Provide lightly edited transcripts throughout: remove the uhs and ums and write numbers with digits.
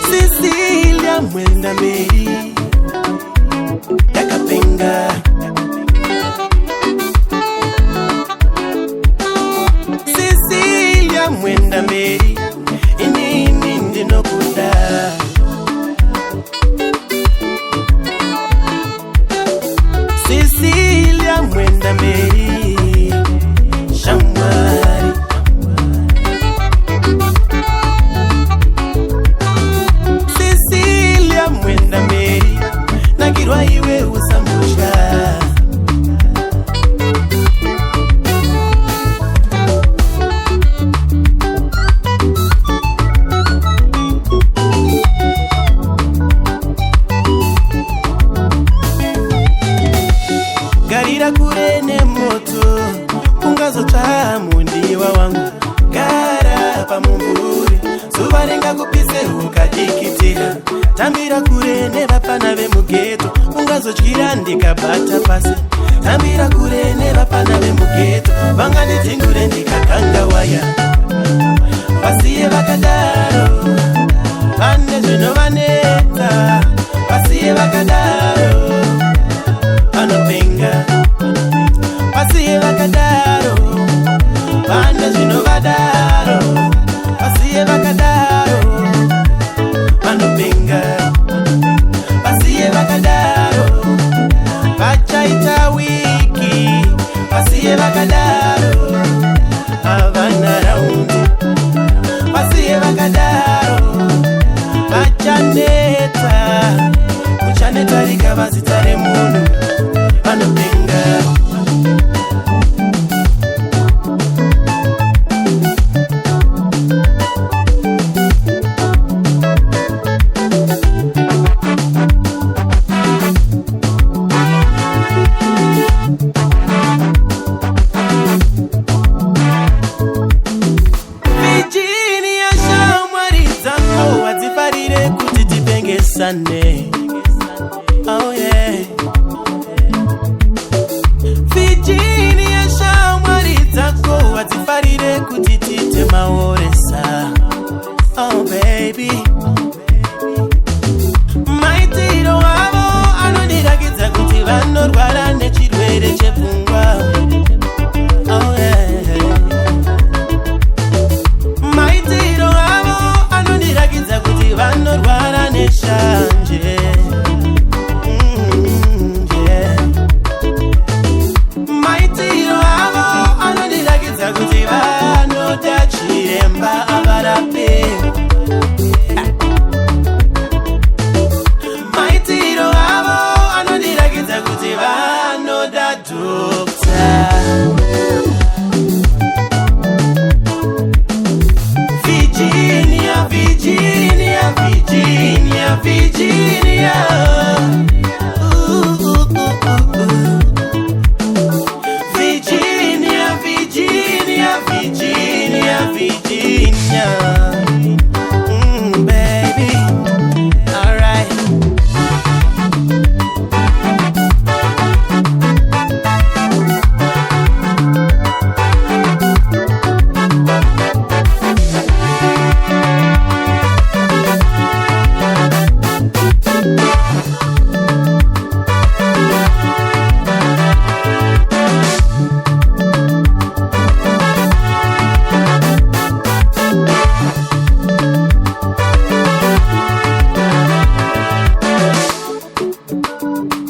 Cecilia Mwenda Mary Yakapenga Cecilia Mwenda Mary Inini ndinokuda Cecilia Mwenda Mary Shamwari Cecilia Mwenda Mary Nagirwa iwe usamusha Garira kurene moto Ungazo tamu ndiwa wangu Gara pa mumburi Subarenga kupise ukajikitira Tambira kurene bapana be mugeto Ungazo chirandika bata pasi Tambira kurene bapana be mugeto Bangani tingure ndikakanga waya Basiye bakadaro Bande jino vaneta Basiye bakadaro Anopenga Basiye bakadaro Bande jino vadaro Basiye bakadaro Anopenga Basiye bakadaro Bachaita wiki Basiye bakadaro Havana raundi Basiye bakadaro Bachaneta Kuchaneta rika bazitare munu Anopenga Virginia Shamwari zangu wazifarire kuti tipengesane. Oh yeah. Virginia Shamwari zangu wazifarire kuti tite maoresa. Oh baby. Maitiro wavo anondirakidza kuti vanorwara nechirwere chepfungwa. Oh yeah. Maitiro avo anondirakidza kuti vanorwara neshanje. Yeah. Maitiro avo anondirakidza kuti vanoda chiremba avarape. Maitiro avo anondirakidza kuti vanoda dokta. Virginia, Virginia, Virginia, Virginia. Ooh, ooh, ooh, ooh. Virginia, Virginia, Virginia, Virginia. Baby, all right.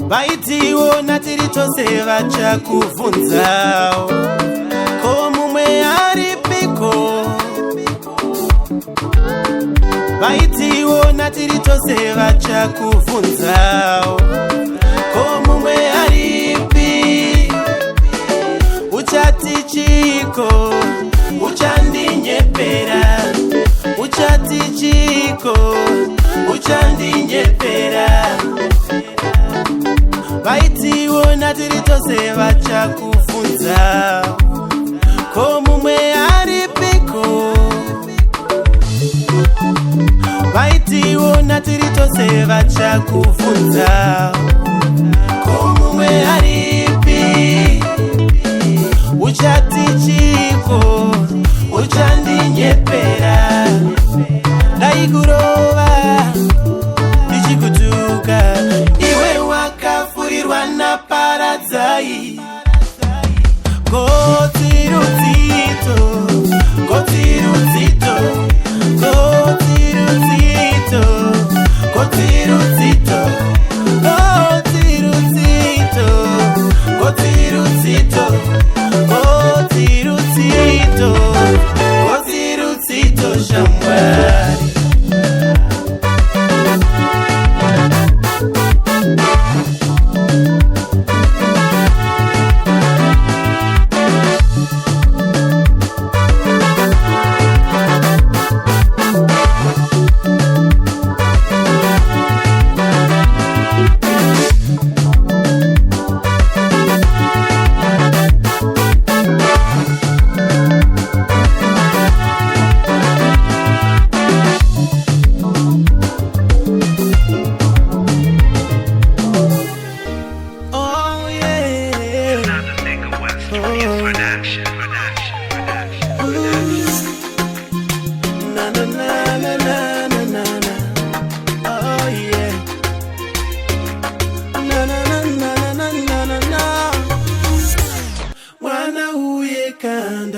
Vaitiwo natiri tose vachakuvhunzawo ko mumwe aripiko. Vaitiwo natiri tose vachakuvhunzawo ko mumwe aripi. Uchati chiko uchandinyepera. Uchati chiko uchandinyepera. Vaitiwo natiri tose vachakuvhunza ko mumwe aripiko. natiri tose vachakufunza komumwe haripi uchati chiko uchandinyepera ndaikurova ndichikutuka iwe wakafurirwa naparadzai gotirudzito gotirudzito gotirudzito gotirudzito gotirudzito gotirudzito gotirudzito gotirudzito shamwari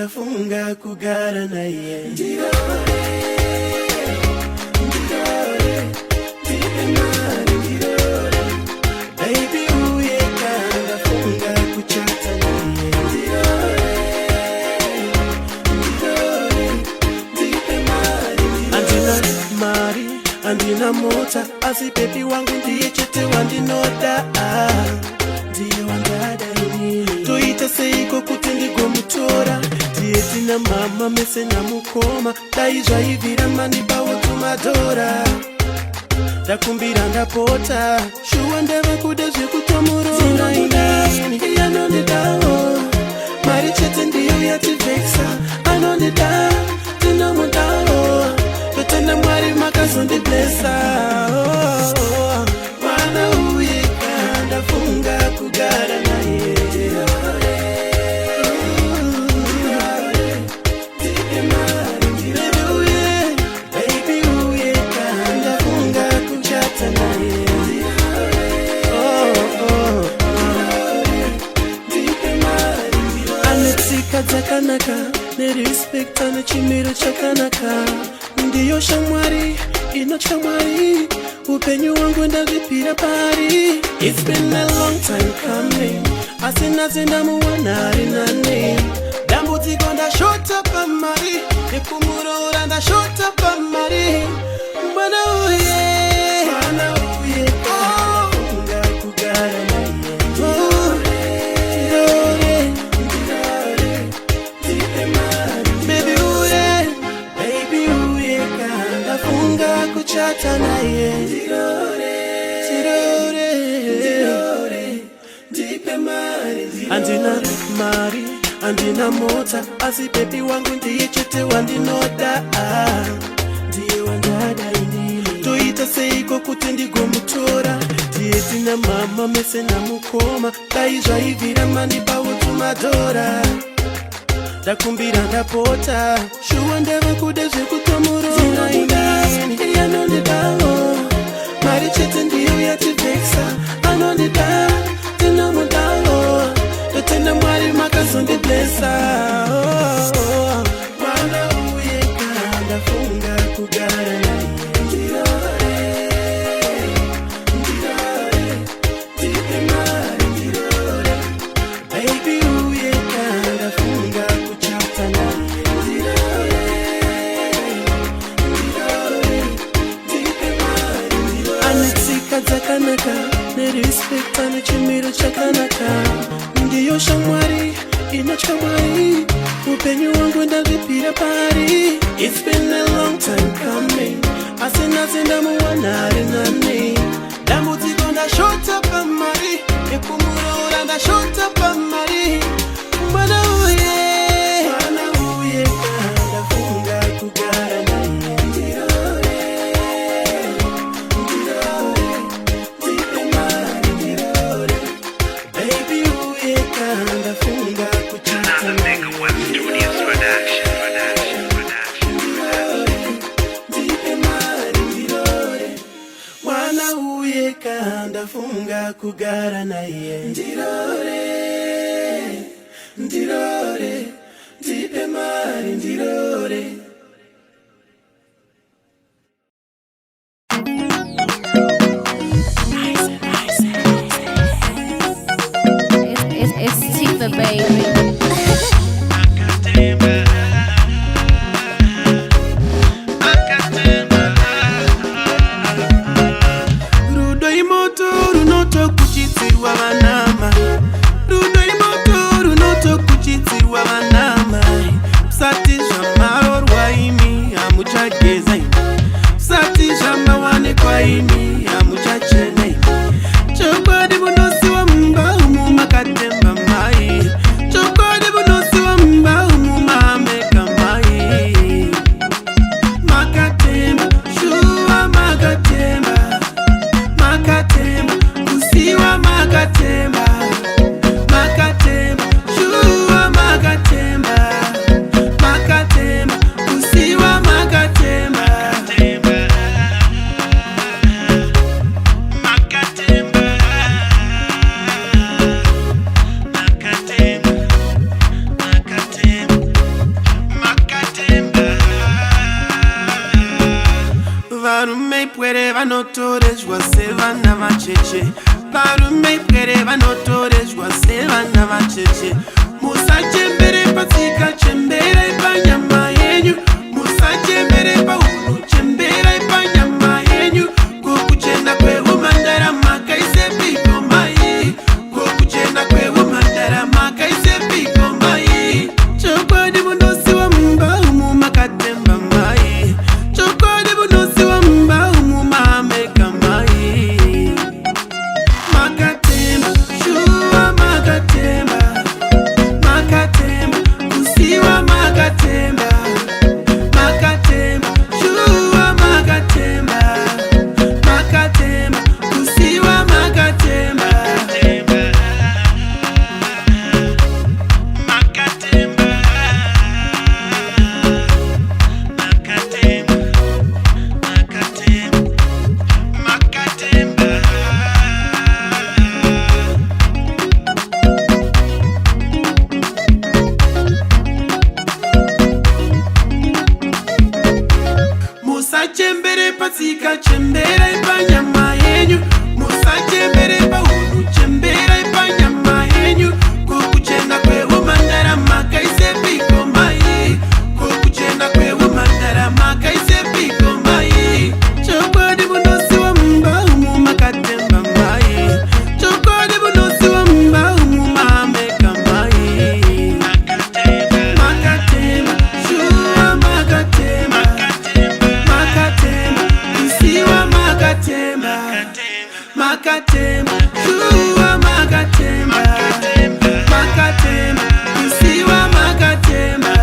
funga kugara na ye ndirore ndirore ndiremari ndirore baby uye kanda funga kuchata na ye ndirore ndirore ndiremari andina mari andina mota asi baby wangu ndiye chete wandinoda ndiye wandada ini toita seiko kuti ndigomutora tina mama mese namukoma daizvaivira mani bawo tumadhora ndakumbira ndapota shuwa ndava kuda zvekutomuroonaini iyanondidawo mari chete ndiyo yativeksa anondida tinomudawo totenda mwari makazondiblesa mwana uye kandafunga kugara naye dzakanaka nerespect nechimiro chakanaka ndiyo shamwari inotya Mwari upenyu wangu ndazvipira pari. It's been a long time coming asina zendamuwana ari nane dambudziko ndashota pamari nekumurora ndashota pamari mwana uye unga kugara naye kuchata naye tirore ndipe mari andina mari andina mota asi baby wangu ndiye chete wandinoda ndiye wandada inini toita seiko kuti ndigomutora ndiye tina mama mese namukoma daizvaivhira mani bawo tumadhora ndakumbira ndapota shuwa ndava kuda zvekutomurona iyanondidawo mari chete ndiyo yativeksa anondida tinomudawo totenda Mwari makazondiblesa mwana uye kandafunga kugara naye ndipe mari ndirore baby uye kandafunga kuchata naye dzakanaka nerespect nechimiro chakanaka ndiyo shamwari inotya Mwari upenyu wangu ndazvipira pari. It's been a long time coming asina zendamuwana ari nane dambudziko ndashota pamari nekumurora ndashota pamari mwana uye kandafunga kugara naye ndafunga kugara naye. Ndirore, ndipe mari ndirore. It's Tifa, baby. Rudo imoto runoto kuchitirwa vanama. Rudo imoto runoto kuchitirwa vanama. Sati jamaro rwaimi amuchageza. Sati jamawane kwaimi amuchachene. Chokodi bunosi wa mba umu makatemba mai. Chokodi bunosi wa mba umu mameka mai. Makatemba, shua makatemba. Makatemba, kusiwa makatemba. Makatemba, shua makatemba. Makatemba, kusiwa makatemba. Varume puere vanotorezwa sevana vacheche. Varume puere vanotorezwa sevana vacheche. Musachembere patsika chembera panyama yenyu. Musachembere paunu chembera panyama yenyu. Kokuchenda kwehumandara makaise piko mai. Kokuchenda kwehumandara makaise piko mai. Chokodi bunosi wa mba umu makatemba mai. Chokodi bunosi wa mba umu mameka mai. Makatemba, shua makatemba. Makatemba, kusiwa makatemba. Makatemba, shua makatemba. Makatemba, kusiwa makatemba. Musachembere patsika chembera panyama yenyu. Musachembere paunu chembera panyama yenyu. Kokuchenda kwehumandara makaise piko mai. Kokuchenda kwehumandara makaise piko mai. Chokodi bunosi wa mba umu makatemba mai. Chokodi bunosi wa mba umu mameka mai. Makatemba, shua makatemba. Makatemba, kusiwa makatemba. Makatemba, shua makatemba. Makatemba, kusiwa makatemba.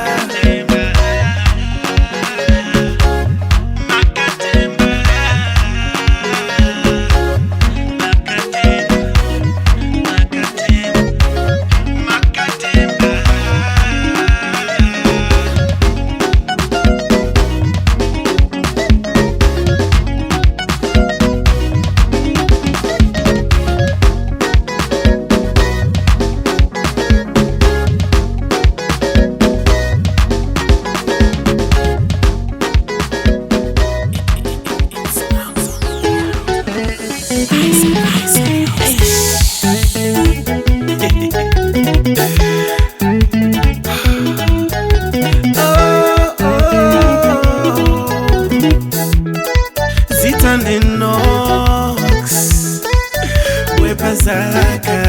Zitande Nox, wepazaka.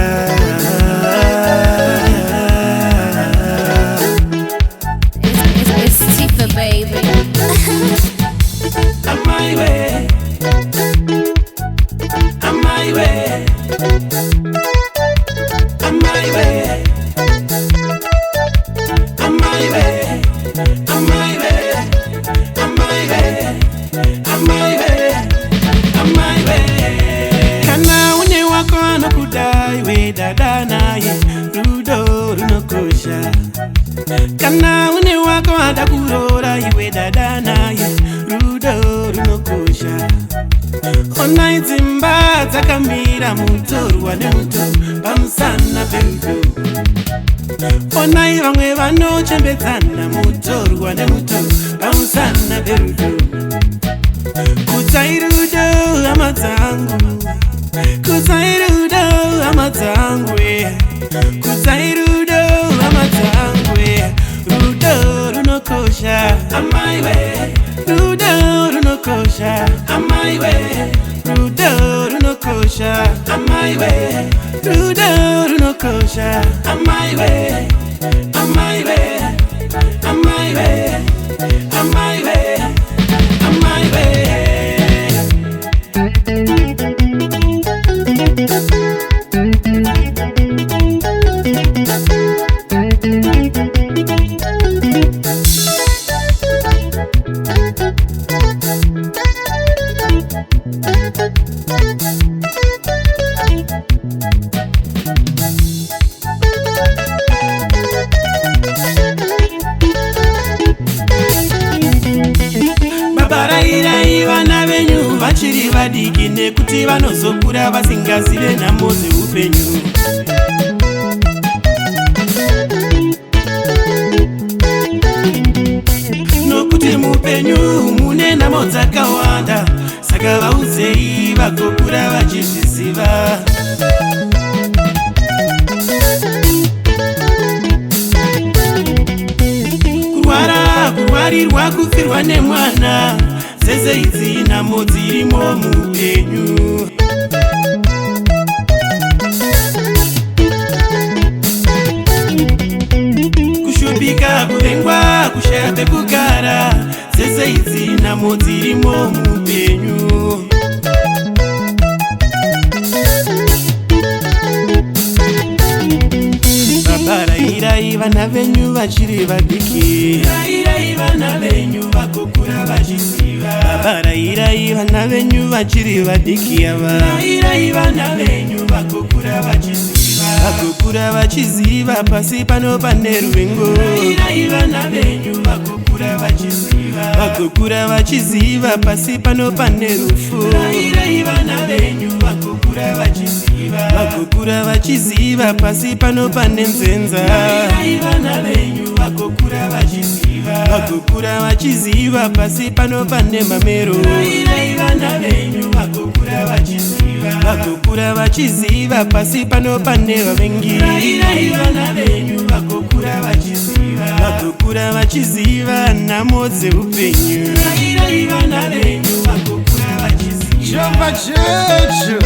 It's Tifa, baby. On my way, on my way, on my way, on my way, on my way, on my way, on my way, on my way. Kana une wako anokudai we dada naye rudo runokosha. Kana une wako adakurora iwe dada naye rudo runokosha. Onai dzimba dzakamira mutorwa nemuto pamusana perudo. Onai vamwe vanochembedzana mutorwa nemuto pamusana perudo. Kudzai rudo hama dzangu, kudzai rudo hama dzangu, kudzai rudo hama dzangu, rudo runokosha amai we, rudo runokosha amai we, rudo runokosha amai we, rudo runokosha amai we, amai we, amai we, amai we, amai we. Barairai vana venyu vachiri vadiki nekuti vanozokura vasingazive nhamo dzeupenyu. Nokuti mupenyu mune nhamo dzakawanda, saka vaudzei vagokura vachizviziva. Kurwarirwa, kufirwa nemwana, dzese idzi nhamo dzirimo mupenyu. Kushupika, kuvengwa, kushaya pekugara, dzese idzi nhamo dzirimo mupenyu. Barairai vana venyu vachiri vadiki, barairai vana venyu vagokura vachiziva. Barairai vana venyu vachiri vadiki ava, barairai vana venyu vagokura vachiziva. Vagokura vachiziva pasi pano pane ruvengo. Barairai vana venyu vagokura vachiziva. Vagokura vachiziva pasi pano pane rufu. Barairai vana venyu vagokura vachiziva. Vagokura vachiziva pasi pano pane nzenza. Barairai vana venyu vagokura vachiziva. Vagokura vachiziva pasi pano pane mamero. Barairai vana venyu vagokura vachiziva. Vagokura vachiziva pasi pano pane vavengi. Barairai vana venyu vagokura vachiziva. Vagokura vachiziva nhamo dzeupenyu. Barairai vana venyu vagokura vachiziva. Chomba checho